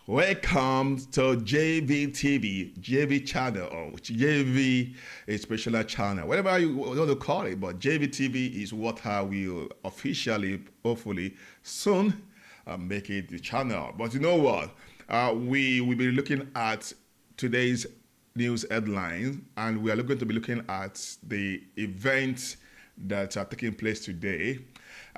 Welcome to JVTV, JV channel, or JV is special channel, whatever you want to call it. But JVTV is what I will officially, hopefully, soon make it the channel. But you know what? We will be looking at today's news headlines, and we are going to be looking at the events that are taking place today.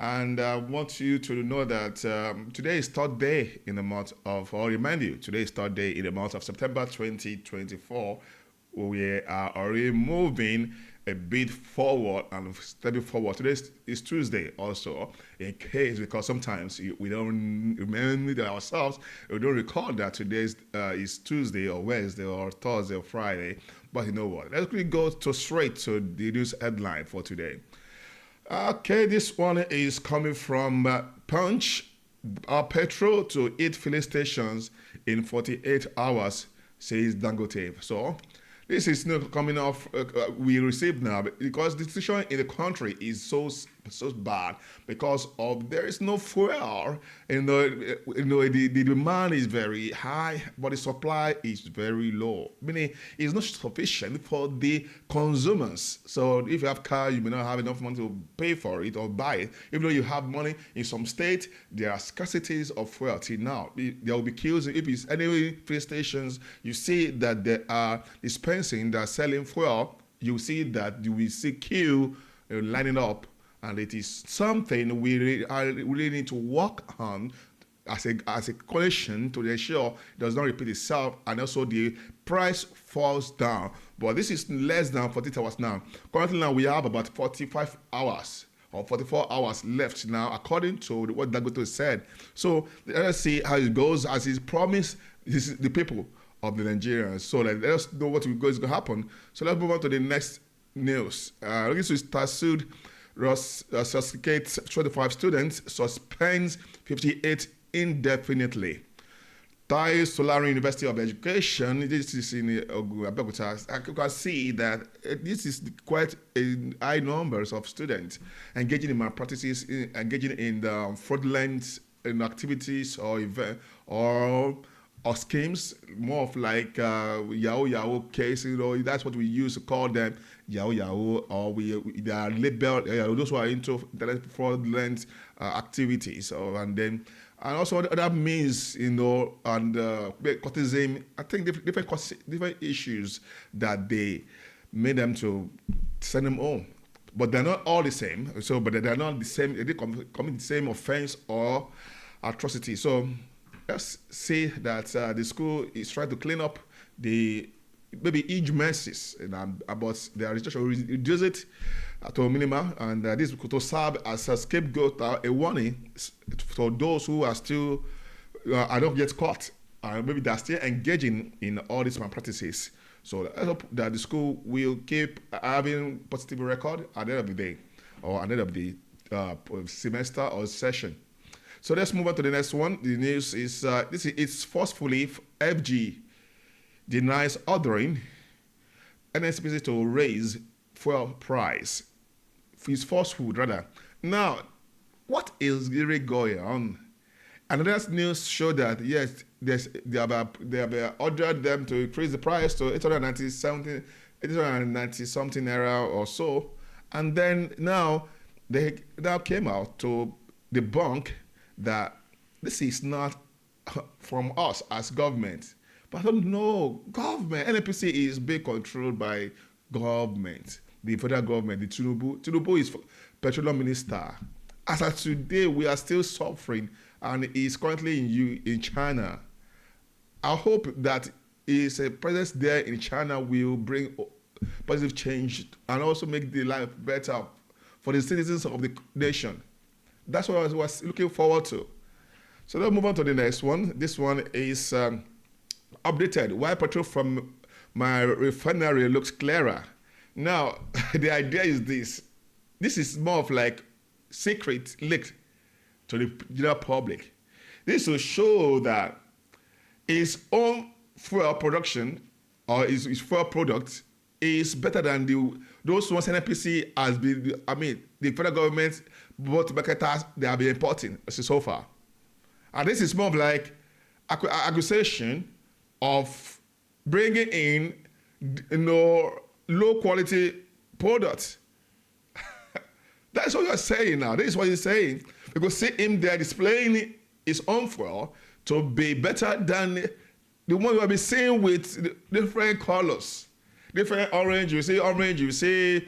And I want you to know that today is third day in the month of, or remind you, today is third day in the month of September 2024. We are already moving a bit forward and stepping forward. Today is Tuesday also, in case, because sometimes we don't remember ourselves, we don't recall that today is Tuesday or Wednesday or Thursday or Friday. But you know what? Let's quickly go straight to the news headline for today. Okay, this one is coming from Punch. Petrol to 8 filling stations in 48 hours, says Dangote. So, this is not coming off, we received now, because the situation in the country is so bad because of there is no fuel. The demand is very high, but the supply is very low. Meaning it's not sufficient for the consumers. So if you have car, you may not have enough money to pay for it or buy it. Even though you have money in some states, there are scarcities of fuel till now. There will be queues. If it's any fuel stations, you see that they are dispensing, they are selling fuel. You see that you will see queue lining up. And it is something we really need to work on as a coalition to ensure it does not repeat itself, and also the price falls down. But this is less than 48 hours now. Currently now we have about 45 hours or 44 hours left now, according to what Dangote said. So let's see how it goes as he's promised the people of the Nigerians. So let us know what is going to happen. So let's move on to the next news. This is Tasud Suscicates 25 students, suspends 58 indefinitely. Tai Solari University of Education, this is in Abeokuta. You can see that this is quite a high numbers of students engaging in malpractices, engaging in the fraudulent activities or event or schemes, more of like Yahoo case, that's what we used to call them, Yahoo, or they are labeled, those who are into fraudulent activities, and also other means, and courtesim, I think different issues that they made them to send them home. But they're not all the same, but they're not the same, they commit the same offense or atrocity. So let's say that the school is trying to clean up the maybe huge messes about their registration, reduce it to a minimum, and this could serve as a scapegoat, a warning for those who are still are not yet caught, maybe they're still engaging in all these malpractices. So I hope that the school will keep having positive record at the end of the day, or at the end of the semester or session. So let's move on to the next one. The news is it's forcefully FG denies ordering NSPC to raise fuel price. It's forceful rather. Now, what is really going on? Another news showed that yes, they have ordered them to increase the price to 890 something naira or so, and then now they came out to debunk that this is not from us as government. But I don't know, government, NNPC is being controlled by government, the federal government, the Tinubu. Tinubu is petroleum minister. As of today, we are still suffering, and is currently in China. I hope that his presence there in China will bring positive change and also make the life better for the citizens of the nation. That's what I was looking forward to. So let's move on to the next one. This one is updated. Why petrol from my refinery looks clearer. Now, the idea is this. This is more of like secret leaked to the general public. This will show that his own fuel production or his fuel product is better than those ones NNPC has been, the federal government, both marketers, they have been importing so far. And this is more of like accusation of bringing in, low quality products. That's what you're saying now. This is what he's saying. Because see him there displaying his own fuel to be better than the one you have been seeing with different colors. Different orange, you see orange, you see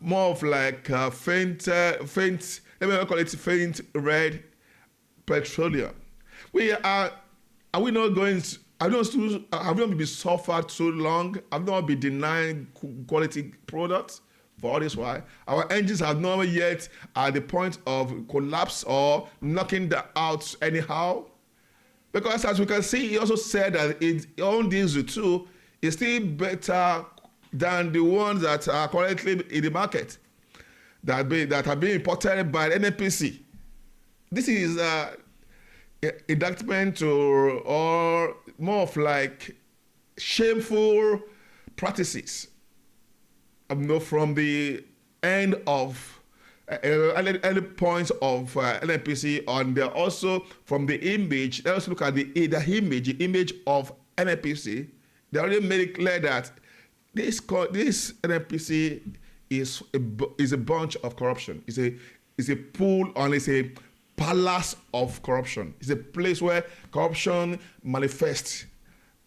more of like faint, let me call it faint red petroleum. Are we not going to, have not been suffered so long? Have not been denying quality products for all this while? Our engines have not yet at the point of collapse or knocking that out anyhow. Because as we can see, he also said that his own diesel too is still better than the ones that are currently in the market that are being imported by the NNPC. This is indictment or more of like shameful practices from the end of early points of NNPC, and they're also from the image. Let's look at the image of NNPC. They already made it clear that this NNPC is a bunch of corruption. It's a pool, and it's a palace of corruption. It's a place where corruption manifests.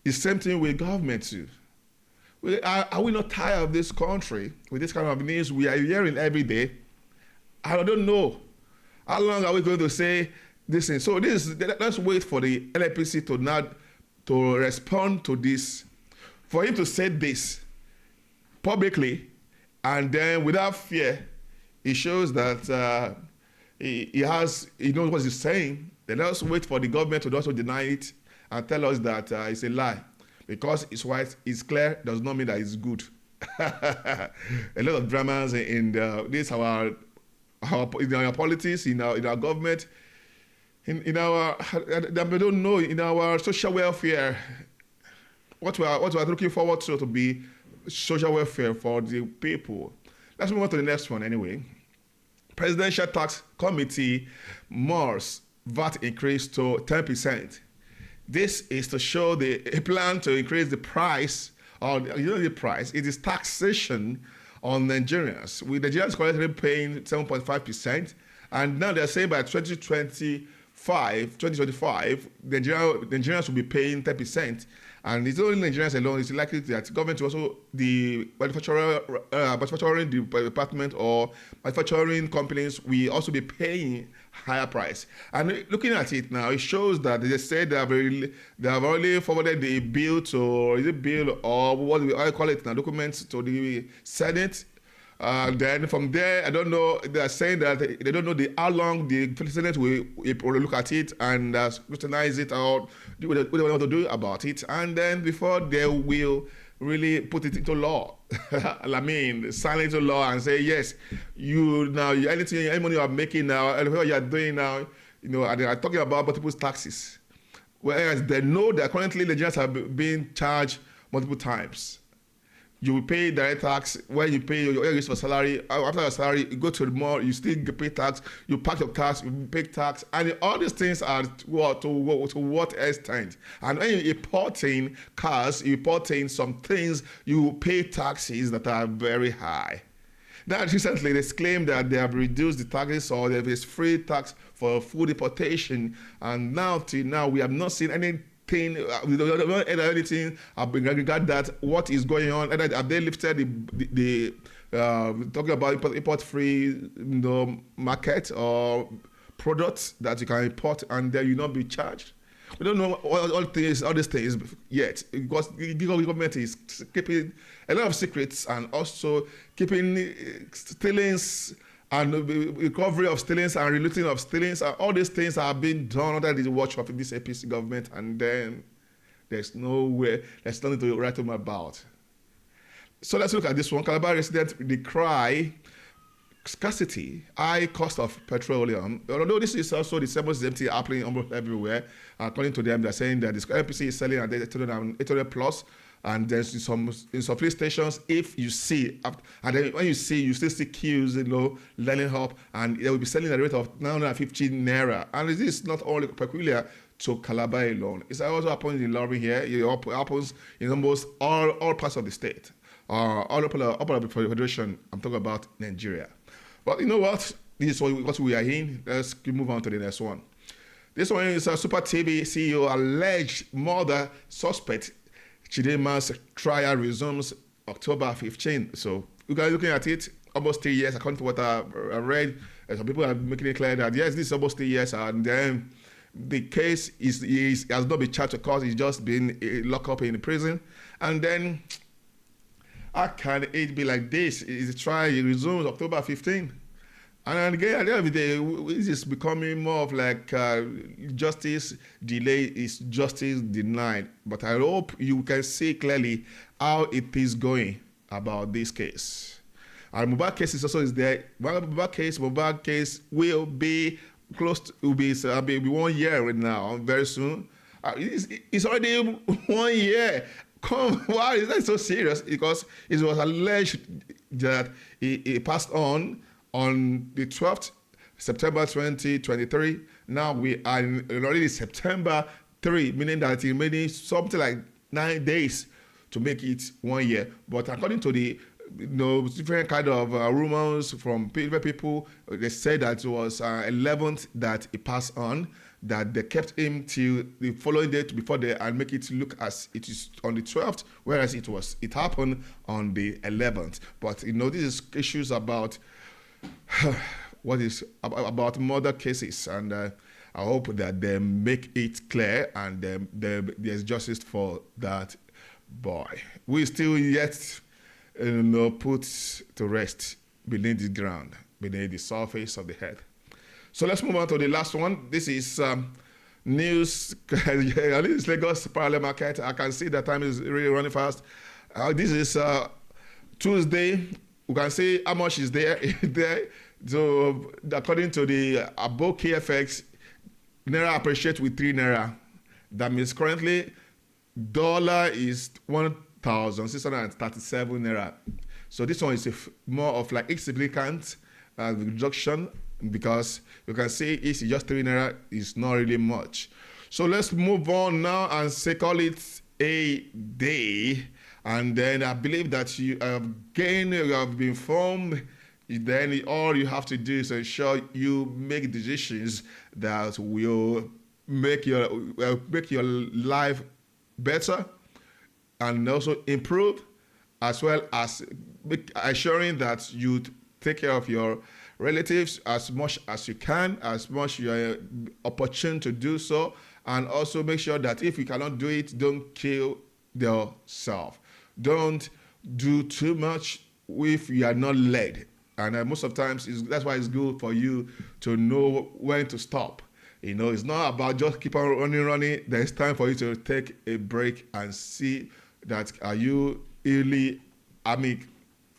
The same thing with government too. Are we not tired of this country with this kind of news we are hearing every day? I don't know. How long are we going to say this thing? So let's wait for the NNPC to respond to this, for him to say this publicly, and then without fear, he shows that he knows what he's saying. Then let's wait for the government to also deny it and tell us that it's a lie. Because it's white, it's clear, does not mean that it's good. A lot of dramas in our politics, in our government, in our social welfare. What we are looking forward to be social welfare for the people. Let's move on to the next one anyway. Presidential Tax Committee moves VAT increase to 10%. This is to show a plan to increase the price, or the price. It is taxation on Nigerians. With Nigerians currently paying 7.5%, and now they're saying by 2025, Nigerians will be paying 10%. And it's only Nigerians alone. It's likely that government will also, the manufacturing department or manufacturing companies will also be paying higher price. And looking at it now, it shows that they said they have already forwarded the bill to, is it bill or what I call it now, documents to the Senate. Then from there, I don't know, they are saying that they don't know how long the Senate will look at it and scrutinize it or do what they want to do about it. And then before they will really put it into law, I mean, sign it into law and say, yes, any money you are making now, what you are doing now, and they are talking about multiple taxes. Whereas they know that currently Nigerians have been charged multiple times. You will pay direct tax when you pay your for salary. After your salary, you go to the mall, you still pay tax. You park your cars, you pay tax, and all these things are to what extent? And when you're importing cars, you're importing some things, you pay taxes that are very high. Now, recently, they claim that they have reduced the taxes or there is free tax for food importation, and now till now we have not seen any. We don't know anything regard that what is going on. Have they lifted the talking about import-free market or products that you can import and then you not be charged? We don't know all these things yet because the government is keeping a lot of secrets and also keeping stealings and recovery of stealings and relooting of stealings, and all these things are being done under the watch of this APC government, and then there's nothing to write home about. So let's look at this one. Calabar residents decry scarcity, high cost of petroleum. Although this is also the same empty happening almost everywhere, according to them, they're saying that this NPC is selling at 800 plus. And there's in some police stations, if you see, and then when you still see queues, lining up, and they will be selling at a rate of 950 naira. And this is not only peculiar to Calabar alone. It also happens in Lorry here. It happens in almost all parts of the state, all over the federation. I'm talking about Nigeria. But you know what? This is what we are in. Let's move on to the next one. This one is Super TV CEO alleged murder suspect Chidinma's trial resumes October 15. So you guys looking at it, almost 3 years, according to what I read. Some people are making it clear that yes, this is almost 3 years, and then the case has not been charged to court. It's just been locked up in the prison, and then how can it be like this? Is the trial resumes October 15? And again, at the end of the day, this is becoming more of like justice delayed is justice denied. But I hope you can see clearly how it is going about this case. And Mohbad case is also there. Mohbad case will be close to, will be 1 year right now, very soon. It's already 1 year. Come, why is that so serious? Because it was alleged that he passed on the 12th September 2023. Now we are already September 3, meaning that it remaining something like 9 days to make it 1 year. But according to the different kind of rumors from people, they said that it was 11th that he passed on, that they kept him till the following day before they and make it look as it is on the 12th, whereas it happened on the 11th. But this is issues about what is about murder cases, and I hope that they make it clear and there's justice for that boy. We still yet put to rest beneath the ground, beneath the surface of the earth. So let's move on to the last one. This is news. This is Lagos parallel market. I can see the time is really running fast. This is Tuesday. We can see how much is there. So according to the Abo KFX, Naira appreciates with 3 Naira. That means currently dollar is 1,637 Naira. So this one is more of like insignificant reduction, because you can see it's just 3 Naira is not really much. So let's move on now and call it a day. And then I believe that you have gained, you have been informed. Then all you have to do is ensure you make decisions that will make your life better and also improve, as well as assuring that you take care of your relatives as much as you can, as much you're opportune to do so, and also make sure that if you cannot do it, don't kill yourself. Don't do too much if you are not led. And most of the times, that's why it's good for you to know when to stop. It's not about just keep on running. There's time for you to take a break and see that are you really,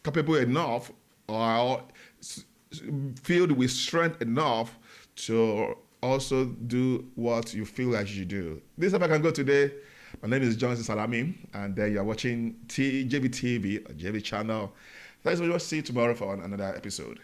capable enough or filled with strength enough to also do what you feel like you do. This is how I can go today. My name is Johnson Salami, and you're watching JV TV or JV channel. Thanks for watching. See you tomorrow for another episode.